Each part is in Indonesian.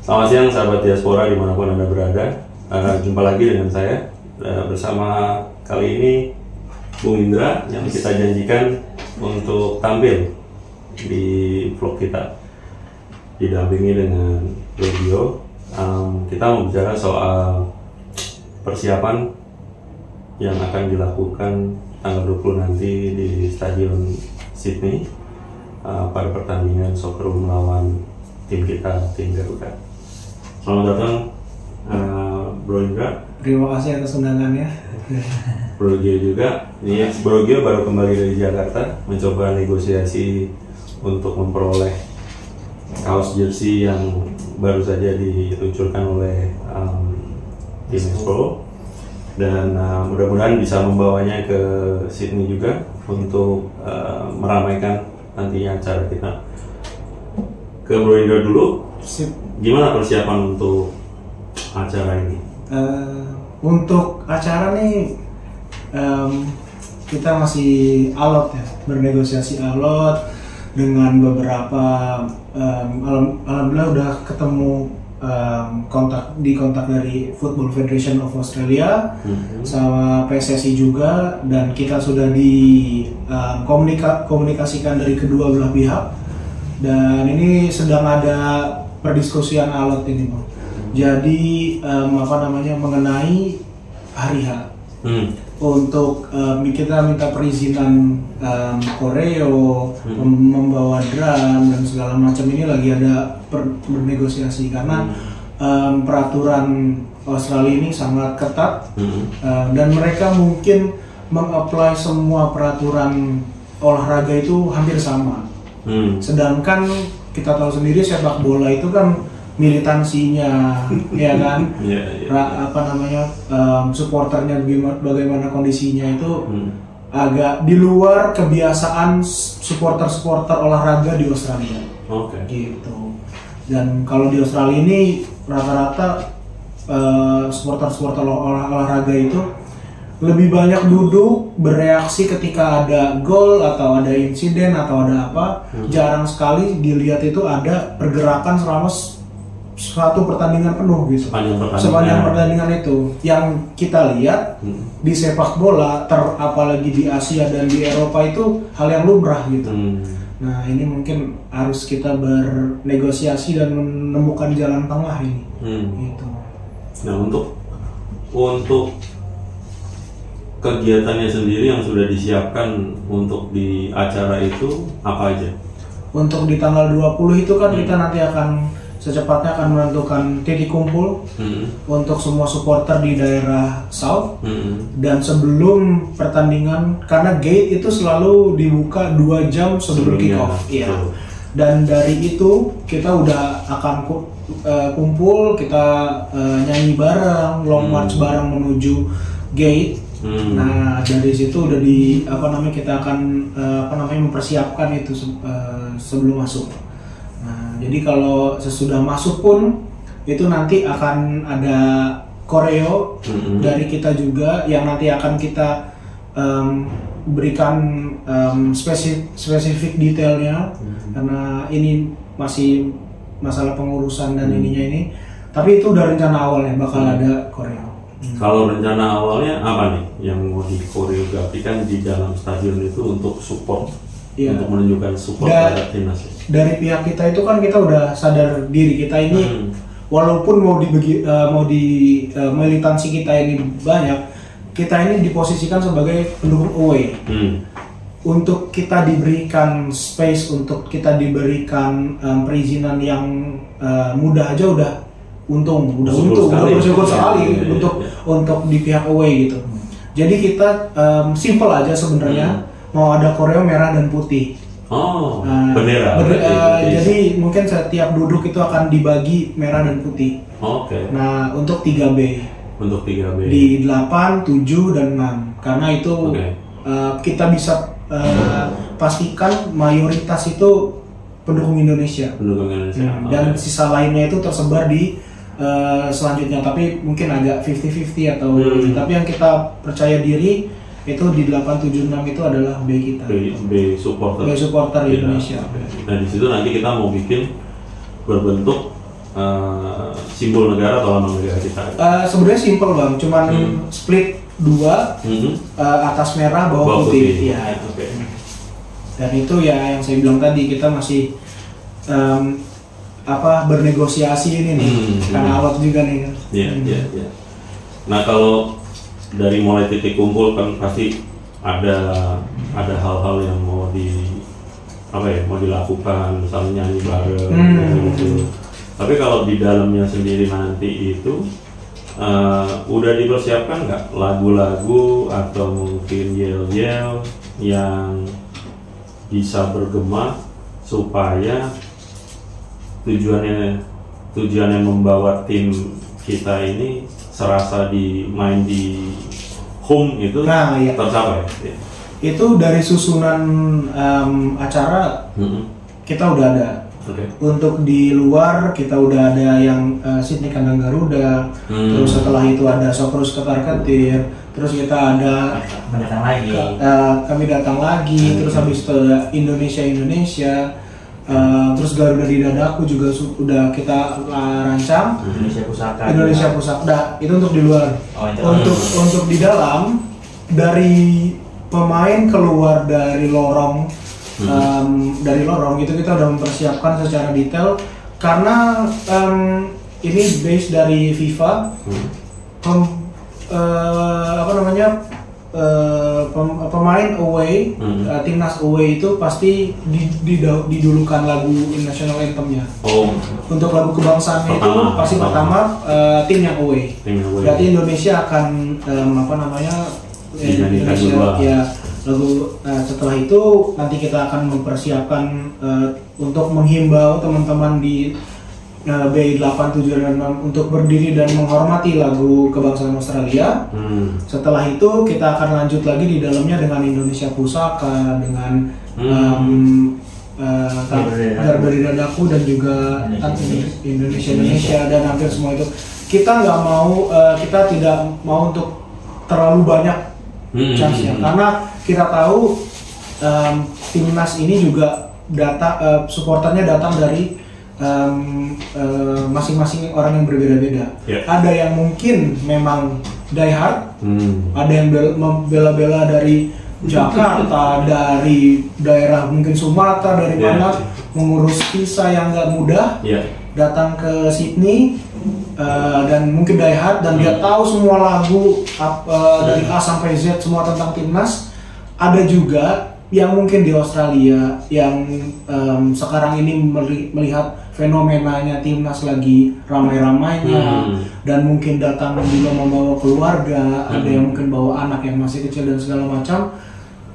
Selamat siang sahabat diaspora dimanapun Anda berada. Jumpa lagi dengan saya bersama kali ini Bung Indra yang kita janjikan untuk tampil di vlog kita, didampingi dengan Brogio. Kita mau bicara soal persiapan yang akan dilakukan tanggal 20 nanti di Stadion Sydney pada pertandingan soccer melawan tim kita, tim Garuda. Selamat datang Bro Indra. Terima kasih atas undangannya. Brogio juga. Ini Brogio baru kembali dari Jakarta mencoba negosiasi untuk memperoleh kaos jersey yang baru saja diluncurkan oleh tim Expo, dan mudah-mudahan bisa membawanya ke Sydney juga untuk meramaikan nantinya acara kita. Ke Bro Indra dulu. Gimana persiapan untuk acara ini? Untuk acara nih kita masih alot ya, bernegosiasi alot dengan beberapa alhamdulillah udah ketemu kontak dari Football Federation of Australia sama PSSI juga, dan kita sudah komunikasikan dari kedua belah pihak, dan ini sedang ada perdiskusian alot ini, Bang. Jadi mengenai hari H. Untuk kita minta perizinan koreo, membawa drum dan segala macam, ini lagi ada bernegosiasi karena peraturan Australia ini sangat ketat, dan mereka mungkin mengapply semua peraturan olahraga itu hampir sama. Sedangkan kita tahu sendiri sepak bola itu kan militansinya, ya kan, supporternya bagaimana kondisinya itu agak di luar kebiasaan supporter olahraga di Australia. Gitu. Dan kalau di Australia ini rata-rata supporter olahraga itu lebih banyak duduk bereaksi ketika ada gol atau ada insiden atau ada apa. Jarang sekali dilihat itu ada pergerakan selama suatu pertandingan penuh gitu. Sepanjang pertandingan itu yang kita lihat di sepak bola, apalagi di Asia dan di Eropa, itu hal yang lumrah gitu. Nah, ini mungkin harus kita bernegosiasi dan menemukan jalan tengah ini. Gitu. Nah, untuk kegiatannya sendiri yang sudah disiapkan untuk di acara itu apa aja? Untuk di tanggal 20 itu kan kita nanti secepatnya akan menentukan titik kumpul untuk semua supporter di daerah South. Dan sebelum pertandingan, karena gate itu selalu dibuka 2 jam sebelum kick off. Iya. Dan dari itu kita udah akan kumpul, kita nyanyi bareng, long march bareng menuju gate. Nah, dari situ udah kita akan mempersiapkan itu sebelum masuk. Nah, jadi kalau sesudah masuk pun itu nanti akan ada koreo dari kita juga yang nanti akan kita berikan spesifik detailnya, karena ini masih masalah pengurusan dan ininya ini. Tapi itu udah rencana awalnya bakal ada koreo. Kalau rencana awalnya apa nih yang mau dikoreografikan di dalam stadion itu untuk support, untuk menunjukkan support terhadap timnas? Dari pihak kita itu kan kita udah sadar diri kita ini, walaupun militansi kita ini banyak, kita ini diposisikan sebagai pendukung away. Untuk kita diberikan space, untuk kita diberikan perizinan yang mudah aja udah bersyukur sekali untuk di pihak away gitu. Jadi kita simple aja sebenarnya, mau ada koreo merah dan putih. Bendera. Jadi mungkin setiap duduk itu akan dibagi merah dan putih. Nah, untuk 3B. Di 8, 7 dan 6. Karena itu kita bisa pastikan mayoritas itu pendukung Indonesia. Dan sisa lainnya itu tersebar di selanjutnya, tapi mungkin agak 50-50 atau tapi yang kita percaya diri itu di 876 itu adalah B kita. B supporter Indonesia. Nah, di situ nanti kita mau bikin berbentuk simbol negara atau lambang negara kita? Sebenarnya simpel bang, cuman split 2, atas merah bawah putih. Ya itu. Okay. Dan itu ya yang saya bilang tadi, kita masih bernegosiasi ini nih, karena alot juga nih. Iya. Nah kalau dari mulai titik kumpul kan pasti ada hal-hal yang mau dilakukan, misalnya nyanyi bareng gitu. Tapi kalau di dalamnya sendiri nanti itu udah dipersiapkan nggak lagu-lagu atau mungkin yel-yel yang bisa bergema supaya tujuannya membawa tim kita ini serasa main di home itu tercapai. Itu dari susunan acara kita udah ada. Okay. Untuk di luar kita udah ada yang Sydney Kandang Garuda, terus setelah itu ada Sokrus Ketar-Ketir, terus kita ada kami datang lagi, terus habis itu Indonesia, terus Garuda di Dadaku juga udah kita rancang. Indonesia Pusaka. Itu untuk di luar. Untuk di dalam, dari pemain keluar dari lorong itu kita udah mempersiapkan secara detail, karena ini base dari FIFA. Pemain away, timnas away itu pasti didulukan lagu national anthemnya. Untuk lagu kebangsaannya itu pasti pertama tim yang away. Berarti Indonesia akan Indonesia ya lagu. Setelah itu nanti kita akan mempersiapkan untuk menghimbau teman-teman di B8, 7, dan 6 untuk berdiri dan menghormati lagu kebangsaan Australia. Setelah itu kita akan lanjut lagi di dalamnya dengan Indonesia Pusaka, dengan Garuda Dadaku, dan juga Indonesia dan hampir semua itu. Kita tidak mau untuk terlalu banyak chance-nya, karena kita tahu timnas ini juga supporternya datang dari masing-masing orang yang berbeda-beda. Ada yang mungkin memang die hard, ada yang bela-bela dari Jakarta, dari daerah mungkin Sumatera, dari mana mengurus visa yang nggak mudah, datang ke Sydney dan mungkin die hard, dan dia tahu semua lagu dari A sampai Z semua tentang timnas. Ada juga yang mungkin di Australia yang sekarang ini melihat fenomenanya timnas lagi ramai-ramainya, dan mungkin datang juga membawa keluarga, ada yang mungkin bawa anak yang masih kecil dan segala macam.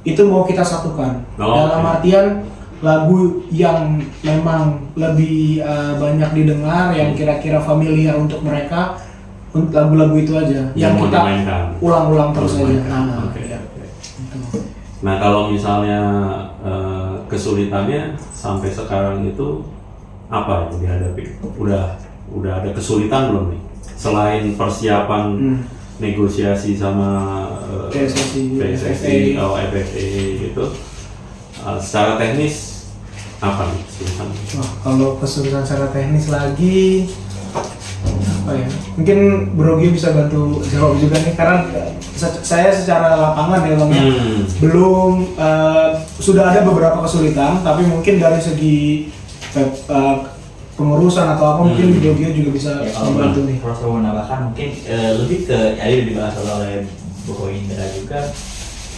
Itu mau kita satukan dalam artian lagu yang memang lebih banyak didengar, yang kira-kira familiar untuk mereka, lagu-lagu itu aja yang kita ulang-ulang terus aja. Nah kalau misalnya kesulitannya sampai sekarang itu apa yang dihadapi? Udah ada kesulitan belum nih? Selain persiapan negosiasi sama PSSI atau FFA gitu, secara teknis apa nih kesulitan? Kalau kesulitan secara teknis lagi apa ya? Mungkin Bro Gio bisa bantu jawab juga nih, karena saya secara lapangan ya bang, belum sudah ada beberapa kesulitan, tapi mungkin dari segi pengurusan atau apa mungkin Bro Gio juga bisa membantu nih. Kalau saya menambahkan mungkin lebih ke yang dibahas oleh Bro Indra juga,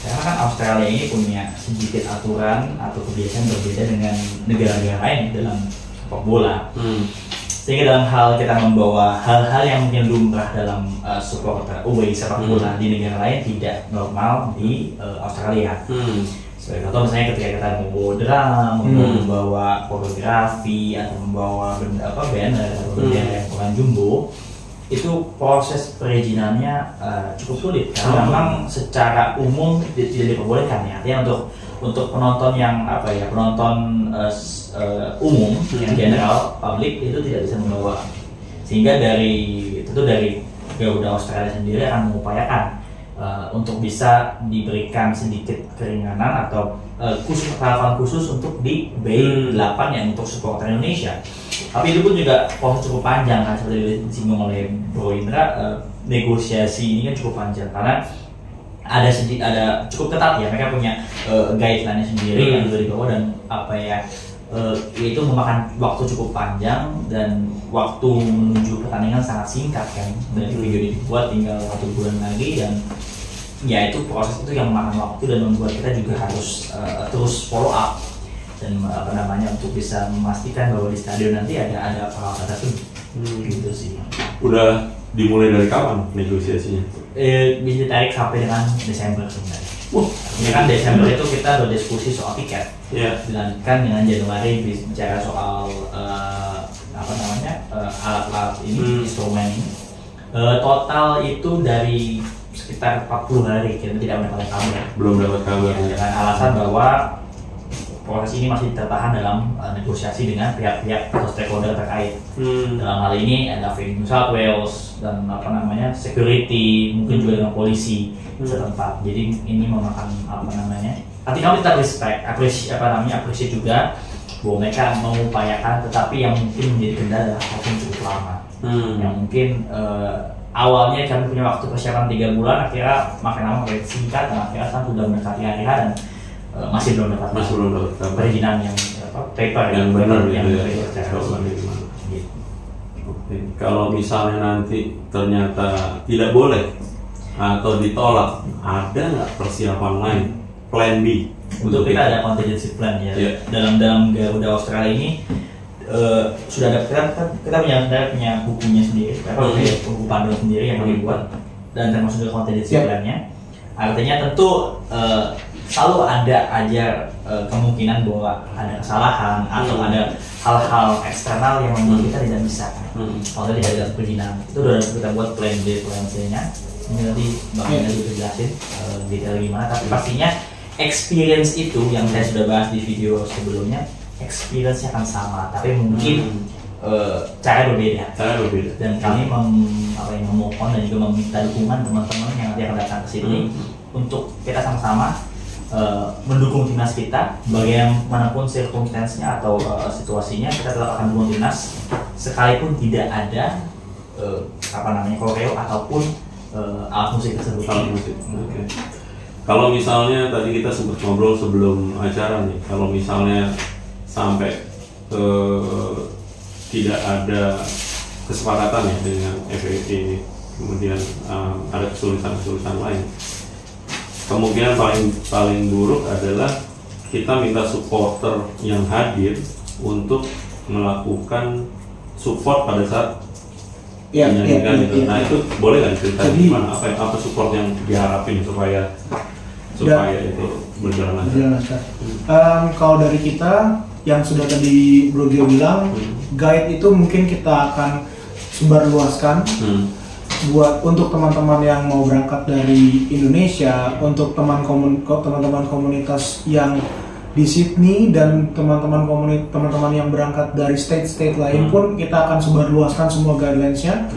karena kan Australia ini punya sedikit aturan atau kebiasaan berbeda dengan negara-negara lain dalam sepak bola. Sehingga dalam hal kita membawa hal-hal yang mungkin lumrah dalam supporter away sepak bola di negara lain tidak normal di Australia. Sebagai contoh misalnya ketika kita membawa drum, membawa koreografi atau membawa banner atau bendera yang ukuran jumbo, itu proses perizinannya cukup sulit karena memang secara umum tidak diperbolehkan ya. Artinya untuk penonton yang penonton umum yang general publik itu tidak bisa membawa, sehingga dari Garuda Australia sendiri akan mengupayakan untuk bisa diberikan sedikit keringanan atau perlakuan khusus untuk di B8 yang untuk supporter Indonesia. Tapi itu pun juga proses cukup panjang kan, seperti disinggung oleh Bro Indra, negosiasi ini kan cukup panjang karena ada cukup ketat ya, mereka punya guideline sendiri yang juga dibawa dan itu memakan waktu cukup panjang dan waktu menuju pertandingan sangat singkat kan. Dari video ini dibuat tinggal 1 bulan lagi dan ya itu proses itu yang memakan waktu dan membuat kita juga harus terus follow up dan untuk bisa memastikan bahwa di stadion nanti ada peralatan tersebut. Gitu sih. Udah dimulai dari kapan negosiasinya? Bisa ditarik sampai dengan Desember sebenarnya. Ini kan Desember itu kita berdiskusi soal tiket. Dilanjutkan dengan Januari bicara soal alat-alat ini, instrumen ini. Total itu dari sekitar 40 hari kita tidak mendapat kabar. Belum dapat kabar. Dengan alasan bahwa proses ini masih tertahan dalam negosiasi dengan pihak-pihak atau stakeholder terkait. Dalam hal ini ada New South Wales dan security, mungkin juga dengan polisi setempat. Jadi ini memakan Nanti kami tetap apresiasi juga bahwa mereka mengupayakan, tetapi yang mungkin menjadi kendala adalah waktu cukup lama. Yang mungkin awalnya kami punya waktu persiapan 3 bulan, akhirnya makin lama makin singkat dan akhirnya sudah mendekati hari H dan masih belum dapat perizinan yang paper yang benar gitu ya. Gitu. Kalau misalnya nanti ternyata tidak boleh atau ditolak, ada nggak persiapan lain, plan B? Untuk kita ada contingency plan ya. Dalam Garuda Australia ini sudah ada kita punya bukunya sendiri, buku panduan sendiri yang dibuat dan termasuk juga contingency plan-nya. Artinya tentu selalu ada aja kemungkinan bahwa ada kesalahan atau ada hal-hal eksternal yang membuat kita tidak bisa. Kalau tidak ada perizinan, itu sudah kita buat plan B, plan C-nya. Ini nanti Bang Ina juga jelasin detail gimana. Tapi pastinya experience itu yang saya sudah bahas di video sebelumnya, experience-nya akan sama, tapi mungkin cara berbeda. Dan kami memohon dan juga meminta dukungan teman-teman yang nanti akan datang ke sini untuk kita sama-sama mendukung timnas kita, bagaimanapun circumstance-nya atau situasinya, kita tetap akan dukung timnas sekalipun tidak ada koreo ataupun alat musik tersebut. Kalau misalnya tadi kita sempat ngobrol sebelum acara nih, kalau misalnya sampai tidak ada kesepakatan ya dengan FAA, kemudian ada kesulitan lain, kemungkinan paling buruk adalah kita minta supporter yang hadir untuk melakukan support pada saat menyanyikan itu. Nah itu boleh nggak cerita gimana? Apa support yang diharapin supaya itu berjalan lancar? Kalau dari kita yang sudah tadi Bro Gio bilang, guide itu mungkin kita akan sebarluaskan buat untuk teman-teman yang mau berangkat dari Indonesia, untuk teman-teman komunitas yang di Sydney dan teman-teman yang berangkat dari state lain pun kita akan sebarluaskan semua guidelines-nya.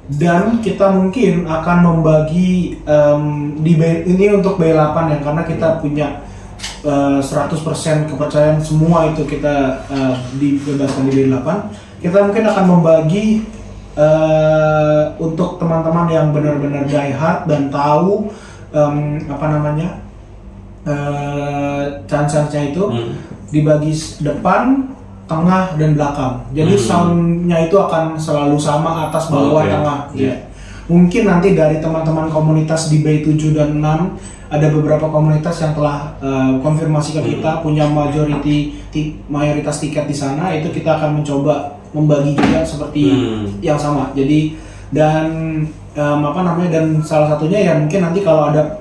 Dan kita mungkin akan membagi ini untuk B8 ya, karena kita punya 100% kepercayaan semua itu kita dibebaskan di B8. Kita mungkin akan membagi untuk teman-teman yang benar-benar die hard dan tahu chance-nya itu dibagi depan, tengah dan belakang. Jadi soundnya itu akan selalu sama, atas, bawah, tengah. Mungkin nanti dari teman-teman komunitas di B7 dan 6 ada beberapa komunitas yang telah konfirmasi ke kita punya mayoritas tiket di sana, itu kita akan mencoba membagi juga seperti yang sama. Jadi dan salah satunya ya mungkin nanti kalau ada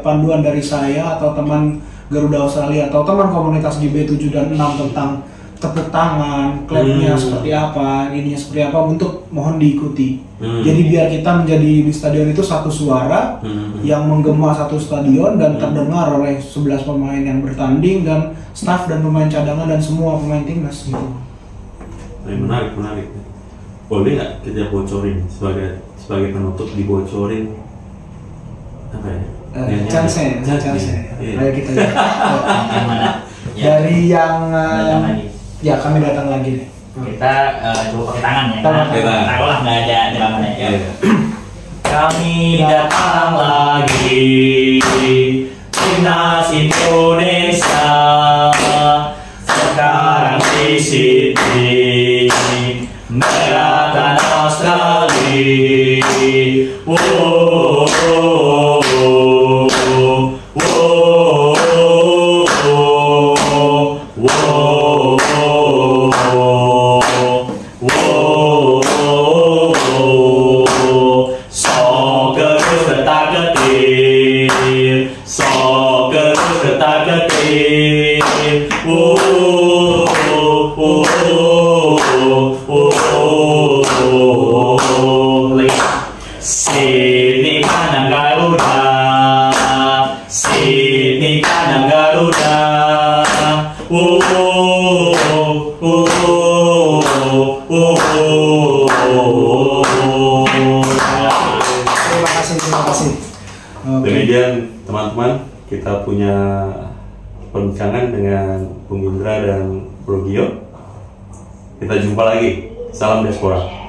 panduan dari saya atau teman Garuda Australia atau teman komunitas di B7 dan 6 tentang tepuk tangan, clapnya seperti apa, ininya seperti apa, untuk mohon diikuti. Jadi biar kita menjadi di stadion itu satu suara yang menggema satu stadion dan terdengar oleh 11 pemain yang bertanding dan staf dan pemain cadangan dan semua pemain timnas gitu. Menarik. boleh nggak kita bocorin sebagai penutup, dibocorin apa ya? Chance. Iya. Ayo kita lihat. Yang mana? Dari yang Datang lagi. ya kami datang lagi nih. Kita coba pakai tangan ya. Tangan. Taruhlah nggak ada dramanya ya. Iya. Kami datang lagi, Timnas Indonesia sekarang di sini meratan Australia. Wow, Sini kanan Garuda, sini kanan Garuda. Terima kasih. Demikian teman-teman, kita punya perbincangan dengan Bung Indra dan Bro Gio. Kita jumpa lagi. Salam Diaspora.